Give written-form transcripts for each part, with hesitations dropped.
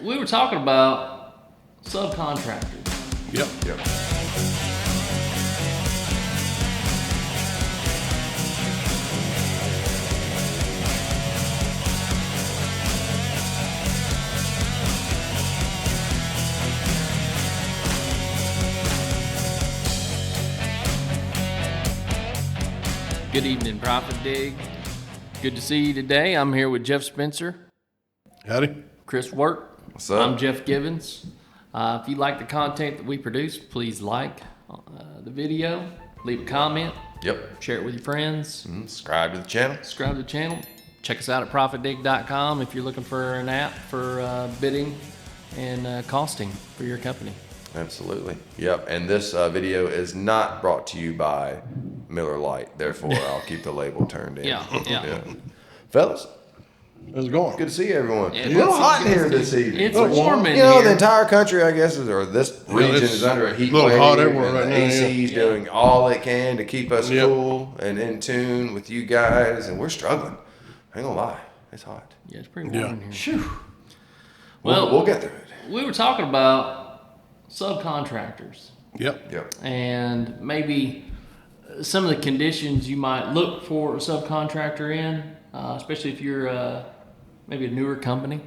We were talking about subcontractors. Yep. Good evening, ProfitDig. Good to see you today. I'm here with Jeff Spencer, Howdy. Chris Work. What's up? I'm Jeff Givens. If you like the content that we produce, please like the video, leave a comment, Yep. share it with your friends, Subscribe to the channel. subscribe to the channel. Check us out at ProfitDig.com if you're looking for an app for bidding and costing for your company. Absolutely. Yep. And this video is not brought to you by Miller Lite. Therefore, I'll keep the label turned in. Yeah. Fellas, How's it going? good to see everyone. Yeah, It's a little it's- hot in here this evening. It's warm in You know, the here. entire country, I guess, or this region it's is under a heat a little wave. hot everywhere and right the now, AC's doing all it can to keep us Yep. cool and in tune with you guys, and we're struggling. I ain't gonna lie, it's hot. Yeah, it's pretty warm Yeah. in here. Phew. Well, We'll get through it. we were talking about subcontractors Yep. Yep. and maybe some of the conditions you might look for a subcontractor in, especially if you're maybe a newer company.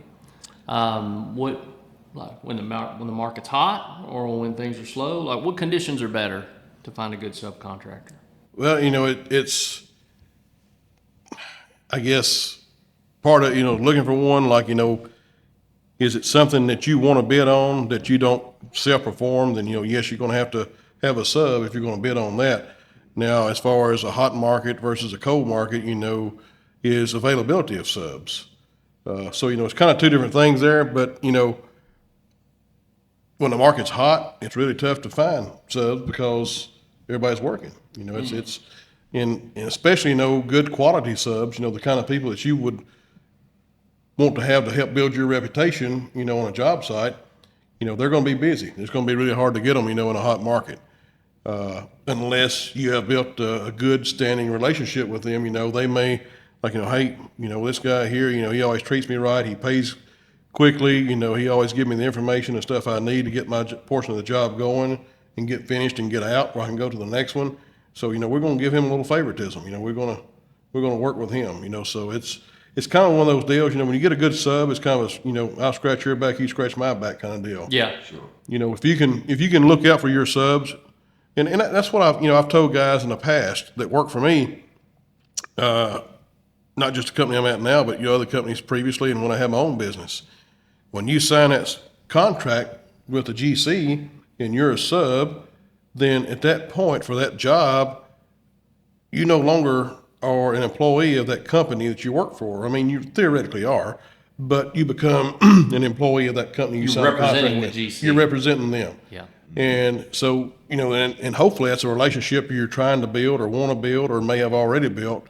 What, like when the market's hot or when things are slow, like what conditions are better to find a good subcontractor? Well, it's, I guess, part of, looking for one, like, is it something that you want to bid on that you don't self-perform? Then, yes, you're going to have a sub if you're going to bid on that. Now, as far as a hot market versus a cold market, is availability of subs. So, it's kind of two different things there, but, when the market's hot, it's really tough to find subs because everybody's working. And especially, good quality subs, the kind of people that you would want to have help build your reputation, on a job site, they're going to be busy. It's going to be really hard to get them, in a hot market. Unless you have built a good standing relationship with them, they may, like, hey, this guy here, he always treats me right. He pays quickly. He always gives me the information and stuff I need to get my portion of the job going and get finished and get out where I can go to the next one. So, we're going to give him a little favoritism. We're going to work with him, so it's kind of one of those deals, when you get a good sub, it's kind of a, I'll scratch your back, you scratch my back kind of deal. Yeah. Sure. If you can look out for your subs, and that's what I've told guys in the past that work for me, not just the company I'm at now, but other companies previously, and when I had my own business. When you sign that contract with the GC and you're a sub, then at that point for that job, you no longer are an employee of that company that you work for. I mean, you theoretically are, but you become an employee of that company you You're sign a contract representing with. the GC. You're representing them. Yeah. And so, and hopefully that's a relationship you're trying to build or want to build or may have already built.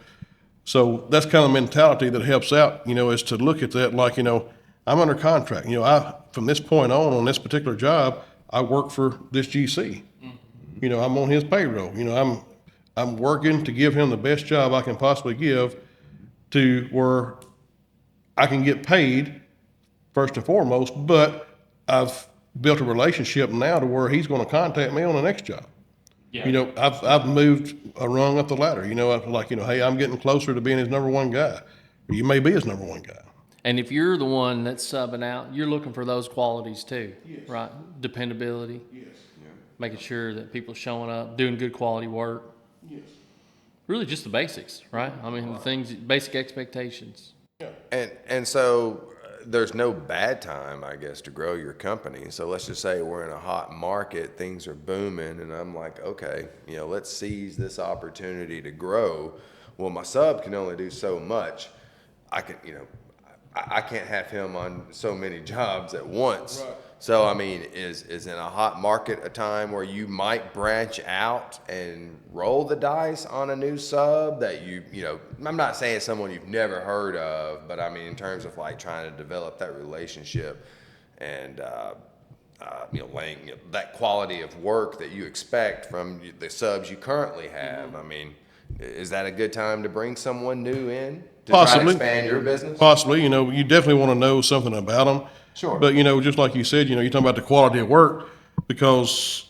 So that's kind of the mentality that helps out, is to look at that like, I'm under contract. From this point on this particular job, I work for this GC. I'm on his payroll. I'm working to give him the best job I can possibly give to where I can get paid first and foremost, but I've built a relationship now to where he's going to contact me on the next job. Yeah. I've moved a rung up the ladder, hey, I'm getting closer to being his number one guy. Or you may be his number one guy. And if you're the one that's subbing out, you're looking for those qualities too, Yes. right? Dependability, Yes. making sure that people are showing up, doing good quality work. Yes. Really just the basics, right? I mean, the things, basic expectations. And so there's no bad time, I guess, to grow your company. So let's just say we're in a hot market, things are booming, and I'm like, okay, let's seize this opportunity to grow. Well, my sub can only do so much. I can't have him on so many jobs at once. Right. So, I mean, is in a hot market a time where you might branch out and roll the dice on a new sub that I'm not saying someone you've never heard of, but I mean, in terms of like trying to develop that relationship and, laying that quality of work that you expect from the subs you currently have. I mean, is that a good time to bring someone new in to try to Possibly. expand your business? Possibly, you definitely want to know something about them. Sure. But, just like you said, you're talking about the quality of work, because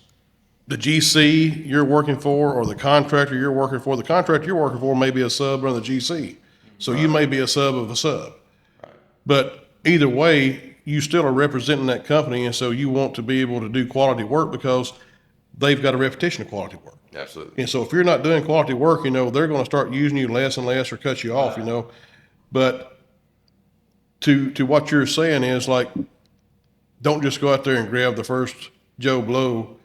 the GC you're working for, or the contractor you're working for may be a sub under the GC. So you may be a sub of a sub. But either way, you still are representing that company, and so you want to be able to do quality work because they've got a reputation of quality work. Absolutely. And so if you're not doing quality work, they're going to start using you less and less or cut you off, But to what you're saying is, like, don't just go out there and grab the first Joe Blow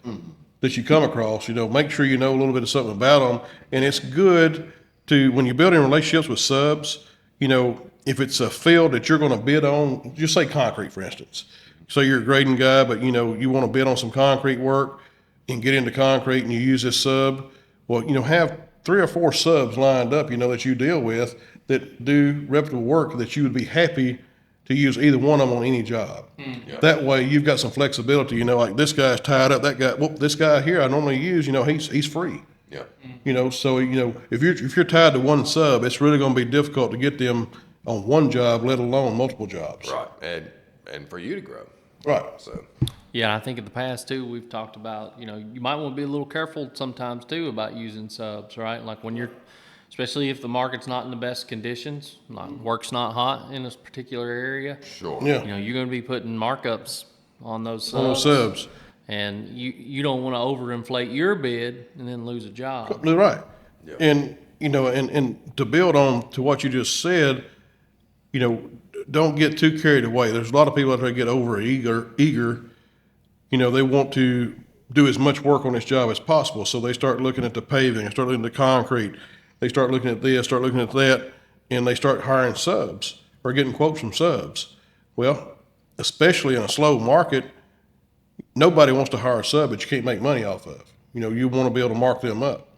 that you come across. Make sure you know a little bit of something about them. And it's good to, when you're building relationships with subs, if it's a field that you're going to bid on, just say concrete, for instance. So you're a grading guy, but you want to bid on some concrete work and get into concrete, and you use this sub. Well, have 3 or 4 subs lined up, that you deal with that do reputable work that you would be happy to use either one of them on any job. Yeah. That way you've got some flexibility, like this guy's tied up, that guy, this guy here I normally use, he's free. Yeah. So, if you're tied to one sub, it's really going to be difficult to get them on one job, let alone multiple jobs. Right. And for you to grow. Right. So. Yeah, I think in the past too, we've talked about, you might want to be a little careful sometimes too about using subs, right? Like when you're, especially if the market's not in the best conditions, like work's not hot in this particular area. Sure. Yeah. You're going to be putting markups on those subs. On those subs. And you don't want to overinflate your bid and then lose a job. Right. Yeah. And, and to build on to what you just said, don't get too carried away. There's a lot of people out there that get over eager. They want to do as much work on this job as possible. So they start looking at the paving, they start looking at the concrete, they start looking at this, start looking at that, and they start hiring subs or getting quotes from subs. Well, especially in a slow market, nobody wants to hire a sub that you can't make money off of. You want to be able to mark them up.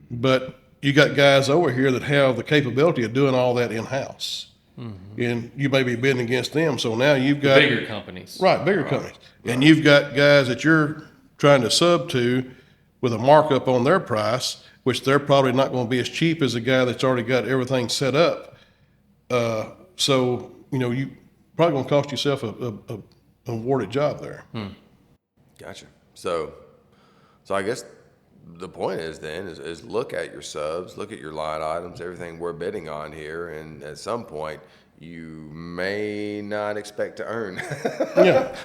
But you got guys over here that have the capability of doing all that in-house. Mm-hmm. And you may be bidding against them. So now you've got Bigger companies. Right, bigger companies. And you've got guys that you're trying to sub to with a markup on their price, which they're probably not going to be as cheap as a guy that's already got everything set up. So, you probably going to cost yourself a awarded job there. Gotcha. So I guess the point is then is look at your subs, look at your line items, everything we're bidding on here, and at some point you may not expect to earn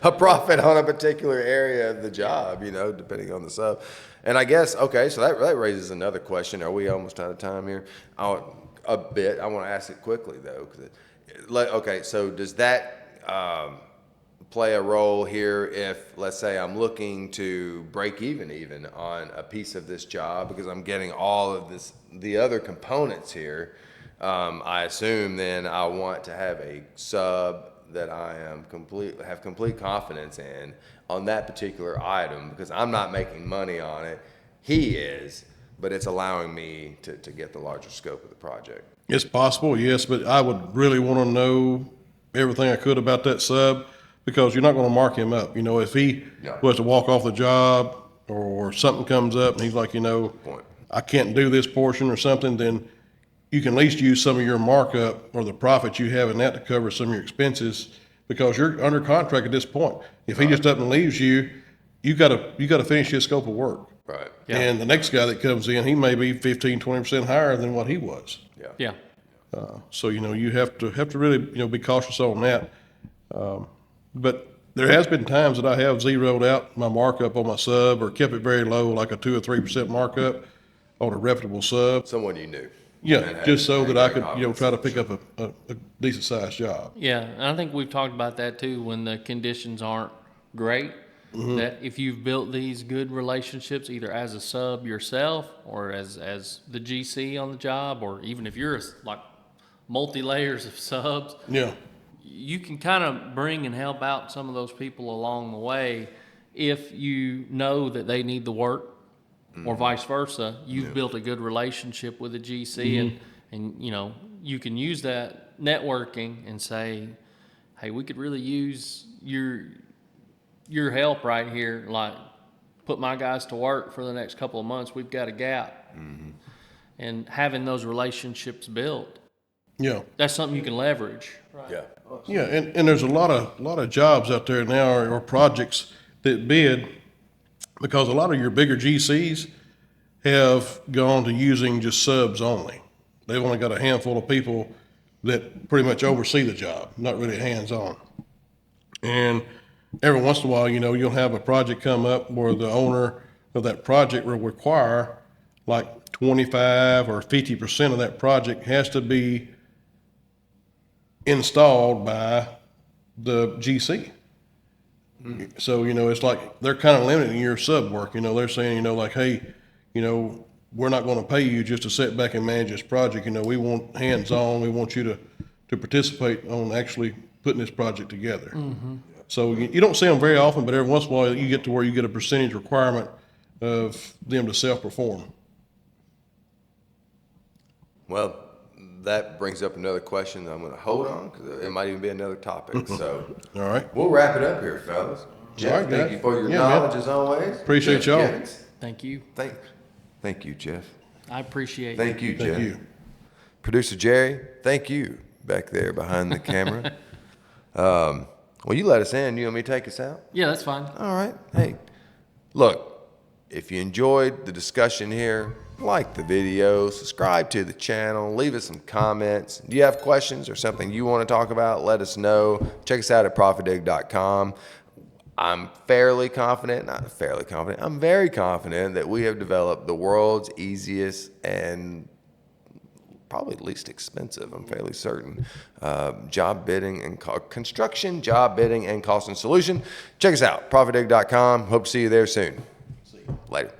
a profit on a particular area of the job, depending on the sub. And I guess, okay, so that raises another question. Are we almost out of time here? A bit. I want to ask it quickly though. Okay, so does that play a role here if, let's say, I'm looking to break even on a piece of this job because I'm getting all of the other components here? I assume then I want to have a sub that I have complete confidence in on that particular item because I'm not making money on it. He is, but it's allowing me to get the larger scope of the project. It's possible, yes, but I would really want to know everything I could about that sub, because you're not going to mark him up. If he was to walk off the job or something comes up and he's like, I can't do this portion or something, then you can at least use some of your markup or the profit you have in that to cover some of your expenses, because you're under contract at this point. If he just up and leaves you, you got to finish his scope of work. Right. Yeah. And the next guy that comes in, he may be 15, 20% higher than what he was. Yeah. So, you have to really, be cautious on that. But there has been times that I have zeroed out my markup on my sub or kept it very low, like a 2 or 3% markup on a reputable sub. Someone you knew. Yeah, just so that I could, try to pick up a decent sized job. Yeah, and I think we've talked about that too when the conditions aren't great. Mm-hmm. That if you've built these good relationships, either as a sub yourself or as the GC on the job, or even if you're like multi-layers of subs, you can kind of bring and help out some of those people along the way if you know that they need the work, or vice versa. You've built a good relationship with a GC, and you can use that networking and say, hey, we could really use your help right here, like put my guys to work for the next couple of months. We've got a gap. And having those relationships built Yeah. That's something you can leverage. Yeah. Yeah, and there's a lot of jobs out there now or projects that bid because a lot of your bigger GCs have gone to using just subs only. They've only got a handful of people that pretty much oversee the job, not really hands-on. And every once in a while, you'll have a project come up where the owner of that project will require like 25 or 50% of that project has to be installed by the GC. So, it's like they're kind of limiting your sub work. They're saying, like, hey, we're not going to pay you just to sit back and manage this project. We want hands-on. We want you to participate on actually putting this project together. So you don't see them very often, but every once in a while you get to where you get a percentage requirement of them to self-perform. Well, that brings up another question that I'm going to hold on because it might even be another topic. So, All right. we'll wrap it up here, fellas. Jeff, All right, thank guys. you for your Yeah, knowledge man. as always. Appreciate Jeff y'all. Jennings, Thank you. Thank you, Jeff. I appreciate it. Thank you, Jeff. Thank you. Producer Jerry, thank you back there behind the camera. Well, you let us in. You want me to take us out? Yeah, that's fine. All right. Hey, look, if you enjoyed the discussion here, like the video, subscribe to the channel, leave us some comments. Do you have questions or something you want to talk about? Let us know. Check us out at ProfitDig.com. I'm very confident that we have developed the world's easiest and probably least expensive, I'm fairly certain, job bidding and construction job bidding and costing solution. Check us out, ProfitDig.com. Hope to see you there soon. Later.